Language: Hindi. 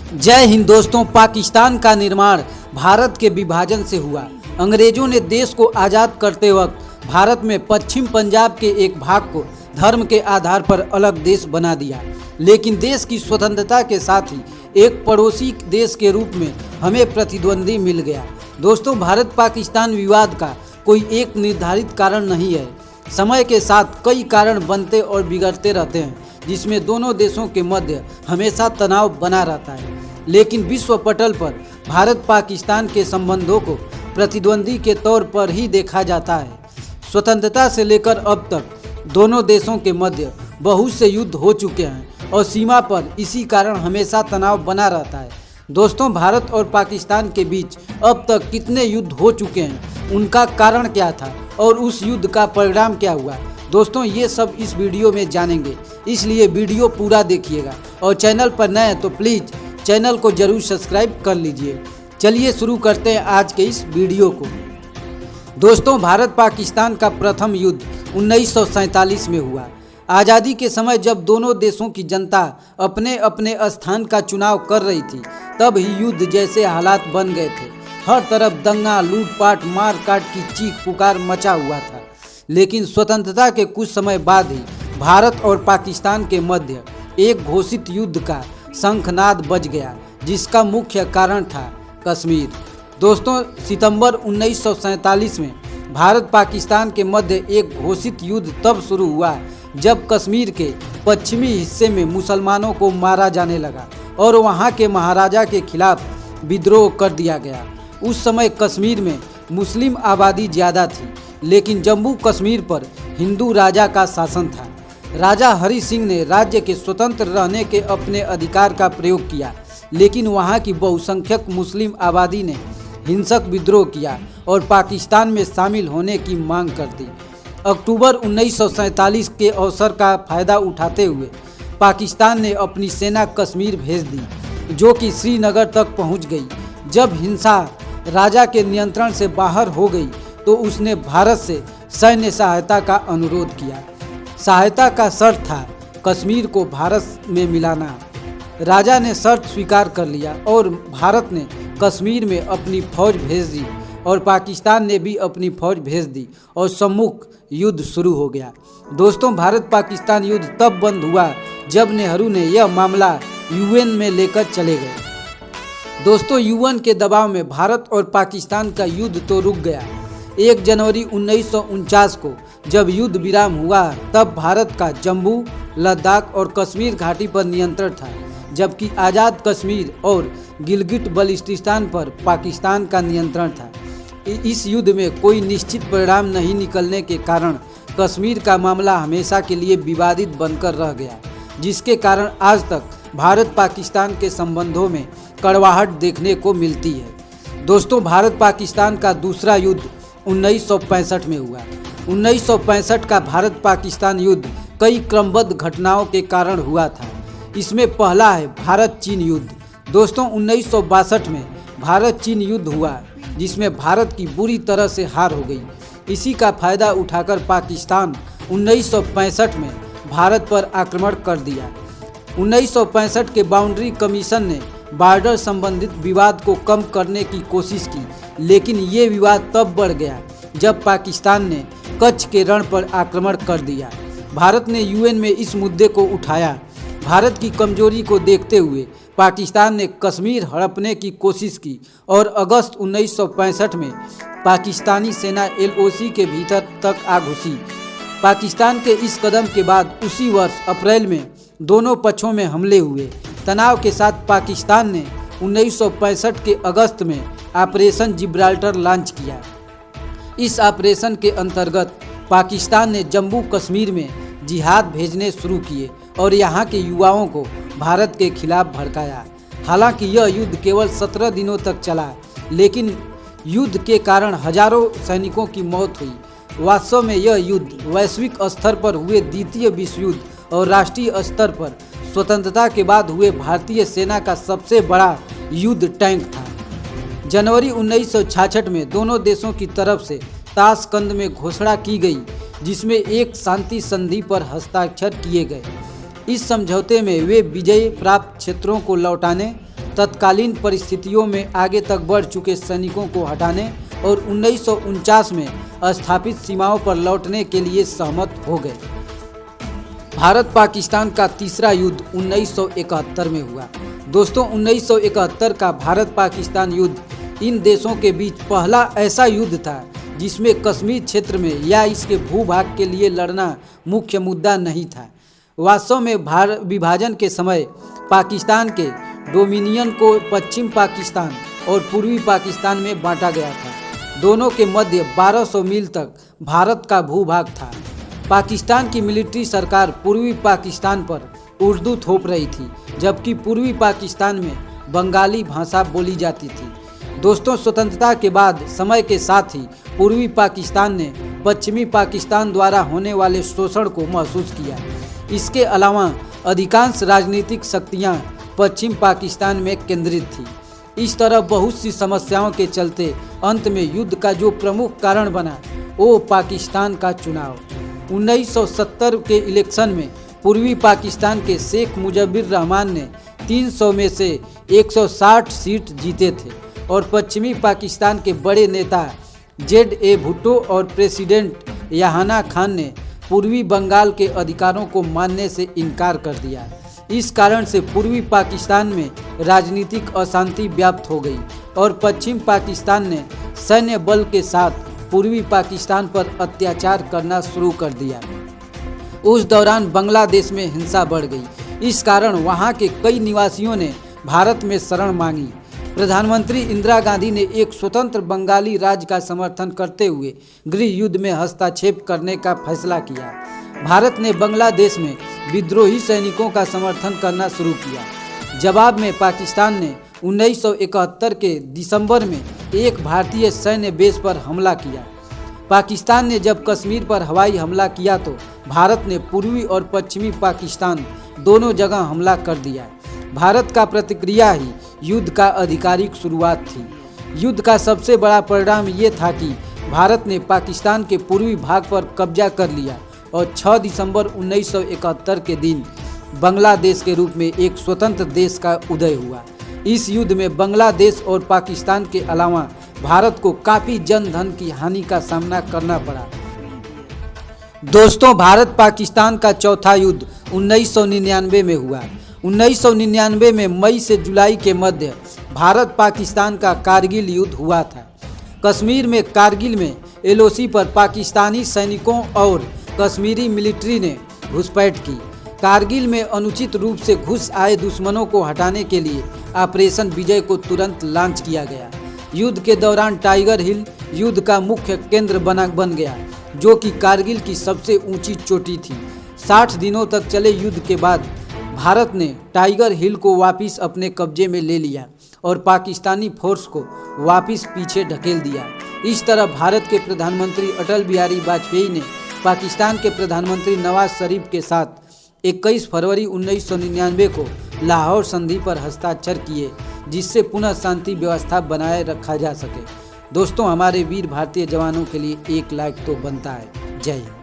जय हिंद दोस्तों। पाकिस्तान का निर्माण भारत के विभाजन से हुआ। अंग्रेजों ने देश को आज़ाद करते वक्त भारत में पश्चिम पंजाब के एक भाग को धर्म के आधार पर अलग देश बना दिया, लेकिन देश की स्वतंत्रता के साथ ही एक पड़ोसी देश के रूप में हमें प्रतिद्वंदी मिल गया। दोस्तों, भारत पाकिस्तान विवाद का कोई एक निर्धारित कारण नहीं है। समय के साथ कई कारण बनते और बिगड़ते रहते हैं, जिसमें दोनों देशों के मध्य हमेशा तनाव बना रहता है। लेकिन विश्व पटल पर भारत पाकिस्तान के संबंधों को प्रतिद्वंदी के तौर पर ही देखा जाता है। स्वतंत्रता से लेकर अब तक दोनों देशों के मध्य बहुत से युद्ध हो चुके हैं और सीमा पर इसी कारण हमेशा तनाव बना रहता है। दोस्तों, भारत और पाकिस्तान के बीच अब तक कितने युद्ध हो चुके हैं, उनका कारण क्या था और उस युद्ध का परिणाम क्या हुआ, दोस्तों ये सब इस वीडियो में जानेंगे। इसलिए वीडियो पूरा देखिएगा और चैनल पर नए हैं तो प्लीज़ चैनल को जरूर सब्सक्राइब कर लीजिए। चलिए शुरू करते हैं आज के इस वीडियो को। दोस्तों, भारत पाकिस्तान का प्रथम युद्ध 1947 में हुआ। आज़ादी के समय जब दोनों देशों की जनता अपने अपने स्थान का चुनाव कर रही थी, तब ही युद्ध जैसे हालात बन गए थे। हर तरफ दंगा, लूटपाट, मार काट की चीख पुकार मचा हुआ था। लेकिन स्वतंत्रता के कुछ समय बाद ही भारत और पाकिस्तान के मध्य एक घोषित युद्ध का शंखनाद बज गया, जिसका मुख्य कारण था कश्मीर। दोस्तों, सितंबर 1947 में भारत पाकिस्तान के मध्य एक घोषित युद्ध तब शुरू हुआ जब कश्मीर के पश्चिमी हिस्से में मुसलमानों को मारा जाने लगा और वहां के महाराजा के खिलाफ विद्रोह कर दिया गया। उस समय कश्मीर में मुस्लिम आबादी ज़्यादा थी, लेकिन जम्मू कश्मीर पर हिंदू राजा का शासन था। राजा हरि सिंह ने राज्य के स्वतंत्र रहने के अपने अधिकार का प्रयोग किया, लेकिन वहां की बहुसंख्यक मुस्लिम आबादी ने हिंसक विद्रोह किया और पाकिस्तान में शामिल होने की मांग कर दी। अक्टूबर 1947 के अवसर का फायदा उठाते हुए पाकिस्तान ने अपनी सेना कश्मीर भेज दी, जो कि श्रीनगर तक पहुंच गई। जब हिंसा राजा के नियंत्रण से बाहर हो गई तो उसने भारत से सैन्य सहायता का अनुरोध किया। सहायता का शर्त था कश्मीर को भारत में मिलाना। राजा ने शर्त स्वीकार कर लिया और भारत ने कश्मीर में अपनी फौज भेज दी और पाकिस्तान ने भी अपनी फौज भेज दी और सम्मुख युद्ध शुरू हो गया। दोस्तों, भारत पाकिस्तान युद्ध तब बंद हुआ जब नेहरू ने यह मामला यूएन में लेकर चले गए। दोस्तों, यूएन के दबाव में भारत और पाकिस्तान का युद्ध तो रुक गया। 1 जनवरी 1949 को जब युद्ध विराम हुआ, तब भारत का जम्मू, लद्दाख और कश्मीर घाटी पर नियंत्रण था, जबकि आज़ाद कश्मीर और गिलगिट बल्टिस्तान पर पाकिस्तान का नियंत्रण था। इस युद्ध में कोई निश्चित परिणाम नहीं निकलने के कारण कश्मीर का मामला हमेशा के लिए विवादित बनकर रह गया, जिसके कारण आज तक भारत पाकिस्तान के संबंधों में कड़वाहट देखने को मिलती है। दोस्तों, भारत पाकिस्तान का दूसरा युद्ध 1965 में हुआ। 1965 का भारत पाकिस्तान युद्ध कई क्रमबद्ध घटनाओं के कारण हुआ था। इसमें पहला है भारत चीन युद्ध। दोस्तों, 1962 में भारत चीन युद्ध हुआ, जिसमें भारत की बुरी तरह से हार हो गई। इसी का फायदा उठाकर पाकिस्तान 1965 में भारत पर आक्रमण कर दिया। 1965 के बाउंड्री कमीशन ने बॉर्डर संबंधित विवाद को कम करने की कोशिश की, लेकिन ये विवाद तब बढ़ गया जब पाकिस्तान ने कच्छ के रण पर आक्रमण कर दिया। भारत ने यूएन में इस मुद्दे को उठाया। भारत की कमजोरी को देखते हुए पाकिस्तान ने कश्मीर हड़पने की कोशिश की और अगस्त 1965 में पाकिस्तानी सेना एलओसी के भीतर तक आ घुसी। पाकिस्तान के इस कदम के बाद उसी वर्ष अप्रैल में दोनों पक्षों में हमले हुए। तनाव के साथ पाकिस्तान ने 1965 के अगस्त में ऑपरेशन जिब्राल्टर लॉन्च किया। इस ऑपरेशन के अंतर्गत पाकिस्तान ने जम्मू कश्मीर में जिहाद भेजने शुरू किए और यहाँ के युवाओं को भारत के खिलाफ भड़काया। हालांकि यह युद्ध केवल 17 दिनों तक चला, लेकिन युद्ध के कारण हजारों सैनिकों की मौत हुई। वास्तव में यह युद्ध वैश्विक स्तर पर हुए द्वितीय विश्व युद्ध और राष्ट्रीय स्तर पर स्वतंत्रता के बाद हुए भारतीय सेना का सबसे बड़ा युद्ध टैंक था। जनवरी 1966 में दोनों देशों की तरफ से ताशकंद में घोषणा की गई, जिसमें एक शांति संधि पर हस्ताक्षर किए गए। इस समझौते में वे विजय प्राप्त क्षेत्रों को लौटाने, तत्कालीन परिस्थितियों में आगे तक बढ़ चुके सैनिकों को हटाने और 1949 में स्थापित सीमाओं पर लौटने के लिए सहमत हो गए। भारत पाकिस्तान का तीसरा युद्ध 1971 में हुआ। दोस्तों, 1971 का भारत पाकिस्तान युद्ध इन देशों के बीच पहला ऐसा युद्ध था जिसमें कश्मीर क्षेत्र में या इसके भूभाग के लिए लड़ना मुख्य मुद्दा नहीं था। वास्तव में विभाजन के समय पाकिस्तान के डोमिनियन को पश्चिम पाकिस्तान और पूर्वी पाकिस्तान में बांटा गया था। दोनों के मध्य 1200 मील तक भारत का भूभाग था। पाकिस्तान की मिलिट्री सरकार पूर्वी पाकिस्तान पर उर्दू थोप रही थी, जबकि पूर्वी पाकिस्तान में बंगाली भाषा बोली जाती थी। दोस्तों, स्वतंत्रता के बाद समय के साथ ही पूर्वी पाकिस्तान ने पश्चिमी पाकिस्तान द्वारा होने वाले शोषण को महसूस किया। इसके अलावा अधिकांश राजनीतिक शक्तियां पश्चिम पाकिस्तान में केंद्रित थी। इस तरह बहुत सी समस्याओं के चलते अंत में युद्ध का जो प्रमुख कारण बना वो पाकिस्तान का चुनाव। 1970 के इलेक्शन में पूर्वी पाकिस्तान के शेख मुजब्बिर रहमान ने 300 में से 160 सीट जीते थे और पश्चिमी पाकिस्तान के बड़े नेता ZA भुट्टो और प्रेसिडेंट याहाना खान ने पूर्वी बंगाल के अधिकारों को मानने से इनकार कर दिया। इस कारण से पूर्वी पाकिस्तान में राजनीतिक अशांति व्याप्त हो गई और पश्चिम पाकिस्तान ने सैन्य बल के साथ पूर्वी पाकिस्तान पर अत्याचार करना शुरू कर दिया। उस दौरान बांग्लादेश में हिंसा बढ़ गई। इस कारण वहां के कई निवासियों ने भारत में शरण मांगी। प्रधानमंत्री इंदिरा गांधी ने एक स्वतंत्र बंगाली राज्य का समर्थन करते हुए गृह युद्ध में हस्तक्षेप करने का फैसला किया। भारत ने बांग्लादेश में विद्रोही सैनिकों का समर्थन करना शुरू किया। जवाब में पाकिस्तान ने 1971 के दिसंबर में एक भारतीय सैन्य बेस पर हमला किया। पाकिस्तान ने जब कश्मीर पर हवाई हमला किया तो भारत ने पूर्वी और पश्चिमी पाकिस्तान दोनों जगह हमला कर दिया। भारत का प्रतिक्रिया ही युद्ध का आधिकारिक शुरुआत थी। युद्ध का सबसे बड़ा परिणाम ये था कि भारत ने पाकिस्तान के पूर्वी भाग पर कब्जा कर लिया और 6 दिसंबर 1971 के दिन बांग्लादेश के रूप में एक स्वतंत्र देश का उदय हुआ। इस युद्ध में बांग्लादेश और पाकिस्तान के अलावा भारत को काफ़ी जन धन की हानि का सामना करना पड़ा। दोस्तों, भारत पाकिस्तान का चौथा युद्ध 1999 में हुआ। 1999 में मई से जुलाई के मध्य भारत पाकिस्तान का कारगिल युद्ध हुआ था। कश्मीर में कारगिल में LOC पर पाकिस्तानी सैनिकों और कश्मीरी मिलिट्री ने घुसपैठ की। कारगिल में अनुचित रूप से घुस आए दुश्मनों को हटाने के लिए ऑपरेशन विजय को तुरंत लॉन्च किया गया। युद्ध के दौरान टाइगर हिल युद्ध का मुख्य केंद्र बन गया, जो कि कारगिल की सबसे ऊंची चोटी थी। 60 दिनों तक चले युद्ध के बाद भारत ने टाइगर हिल को वापस अपने कब्जे में ले लिया और पाकिस्तानी फोर्स को वापस पीछे ढकेल दिया। इस तरह भारत के प्रधानमंत्री अटल बिहारी वाजपेयी ने पाकिस्तान के प्रधानमंत्री नवाज शरीफ के साथ 21 फरवरी 1999 को लाहौर संधि पर हस्ताक्षर किए, जिससे पुनः शांति व्यवस्था बनाए रखा जा सके। दोस्तों, हमारे वीर भारतीय जवानों के लिए एक लाइक तो बनता है। जय हिंद।